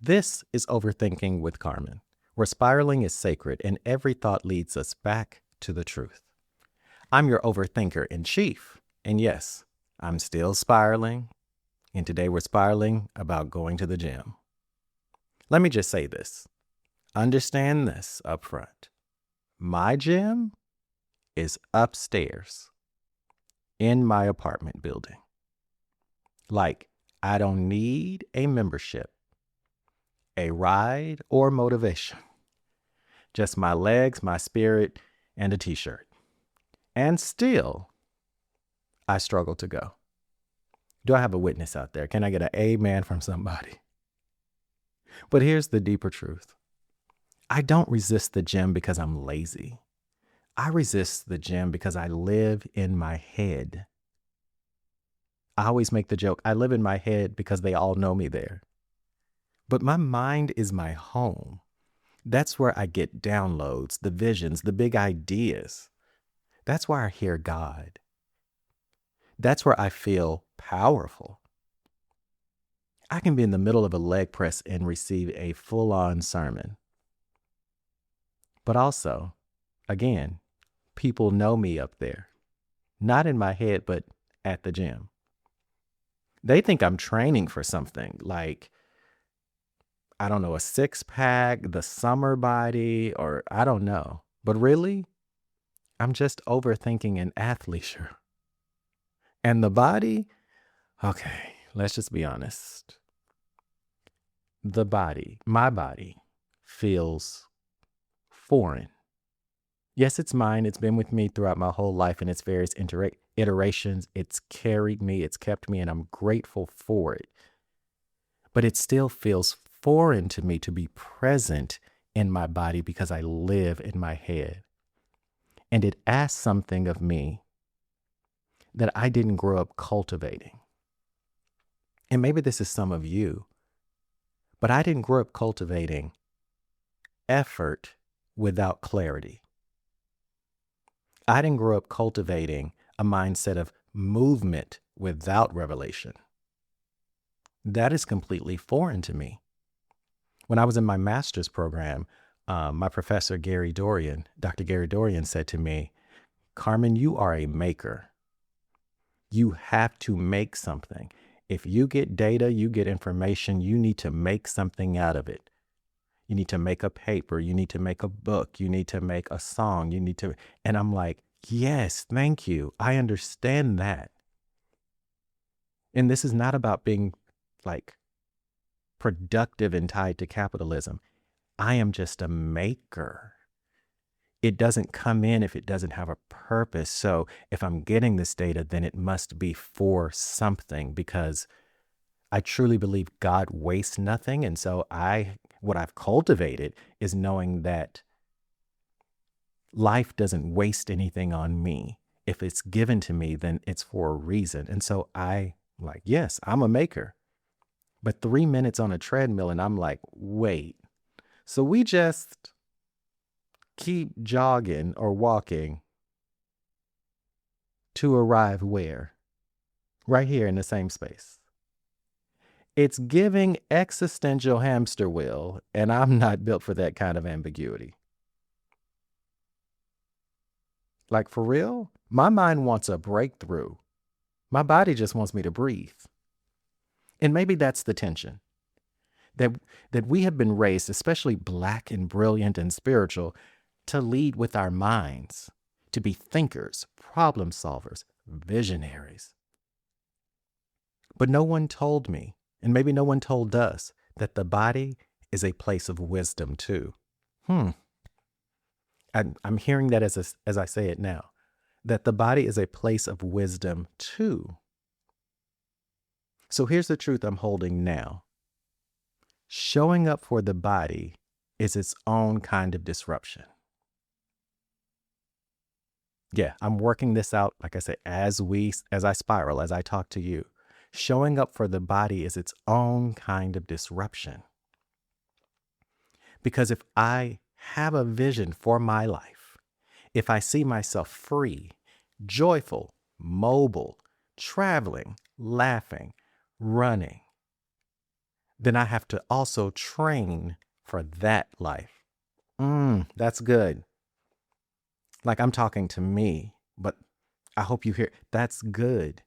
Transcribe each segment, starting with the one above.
This is Overthinking with Carmen, where spiraling is sacred and every thought leads us back to the truth. I'm your overthinker in chief, and yes, I'm still spiraling, and today we're spiraling about going to the gym. Let me just say this. Understand this up front. My gym is upstairs in my apartment building. Like, I don't need a membership, a ride, or motivation. Just my legs, my spirit, and a t-shirt. And still, I struggle to go. Do I have a witness out there? Can I get an amen from somebody? But here's the deeper truth. I don't resist the gym because I'm lazy. I resist the gym because I live in my head. I always make the joke, I live in my head because they all know me there. But my mind is my home. That's where I get downloads, the visions, the big ideas. That's where I hear God. That's where I feel powerful. I can be in the middle of a leg press and receive a full-on sermon. But also, again, people know me up there. Not in my head, but at the gym. They think I'm training for something like, I don't know, a six-pack, the summer body, or I don't know. But really, I'm just overthinking an athleisure. And the body, okay, let's just be honest. The body, my body, feels foreign. Yes, it's mine. It's been with me throughout my whole life in its various iterations. It's carried me, it's kept me, and I'm grateful for it. But it still feels foreign to me to be present in my body because I live in my head. And it asks something of me that I didn't grow up cultivating. And maybe this is some of you, but I didn't grow up cultivating effort without clarity. I didn't grow up cultivating a mindset of movement without revelation. That is completely foreign to me. When I was in my master's program, my professor, Dr. Gary Dorian, said to me, Carmen, you are a maker. You have to make something. If you get data, you get information, you need to make something out of it. You need to make a paper, you need to make a book, you need to make a song, and I'm like, yes, thank you. I understand that. And this is not about being like productive and tied to capitalism. I am just a maker. It doesn't come in if it doesn't have a purpose. So if I'm getting this data, then it must be for something, because I truly believe God wastes nothing. And so what I've cultivated is knowing that life doesn't waste anything on me. If it's given to me, then it's for a reason. And so yes, I'm a maker. But 3 minutes on a treadmill and I'm like, wait, so we just keep jogging or walking to arrive where? Right here in the same space. It's giving existential hamster wheel, and I'm not built for that kind of ambiguity. Like, for real, my mind wants a breakthrough. My body just wants me to breathe. And maybe that's the tension. That we have been raised, especially Black and brilliant and spiritual, to lead with our minds, to be thinkers, problem solvers, visionaries. But no one told me, and maybe no one told us, that the body is a place of wisdom too. I'm hearing that as I say it now, that the body is a place of wisdom too. So here's the truth I'm holding now. Showing up for the body is its own kind of disruption. Yeah, I'm working this out, like I said, as I spiral, as I talk to you. Showing up for the body is its own kind of disruption. Because if I have a vision for my life, if I see myself free, joyful, mobile, traveling, laughing, running, then I have to also train for that life. That's good. Like I'm talking to me, but I hope you hear that's good.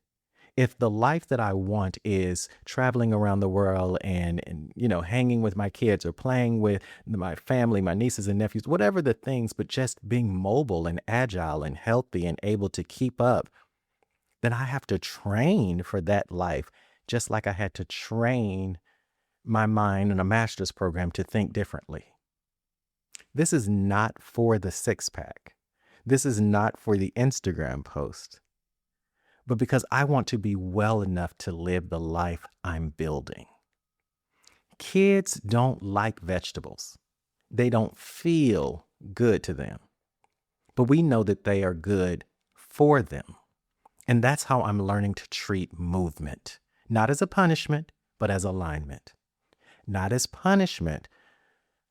If the life that I want is traveling around the world and hanging with my kids or playing with my family, my nieces and nephews, whatever the things, but just being mobile and agile and healthy and able to keep up, then I have to train for that life, just like I had to train my mind in a master's program to think differently. This is not for the six pack. This is not for the Instagram post, but because I want to be well enough to live the life I'm building. Kids don't like vegetables. They don't feel good to them, but we know that they are good for them. And that's how I'm learning to treat movement, not as a punishment, but as alignment. Not as punishment.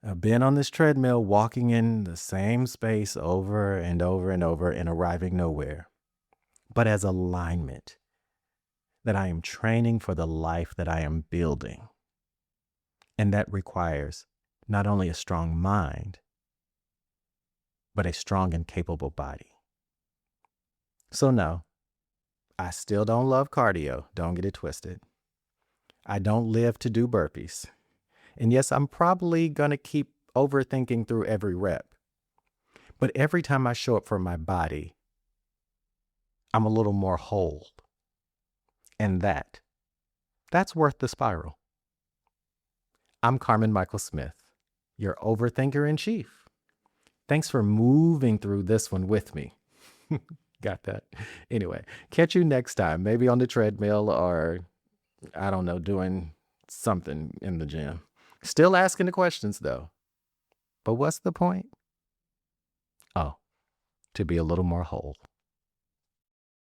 I've been on this treadmill walking in the same space over and over and over and arriving nowhere, but as alignment, that I am training for the life that I am building. And that requires not only a strong mind, but a strong and capable body. So no, I still don't love cardio. Don't get it twisted. I don't live to do burpees. And yes, I'm probably going to keep overthinking through every rep. But every time I show up for my body, I'm a little more whole. And that's worth the spiral. I'm Carmen Michael Smith, your overthinker in chief. Thanks for moving through this one with me. Got that? Anyway, catch you next time, maybe on the treadmill or, I don't know, doing something in the gym. Still asking the questions though. But what's the point? Oh, to be a little more whole.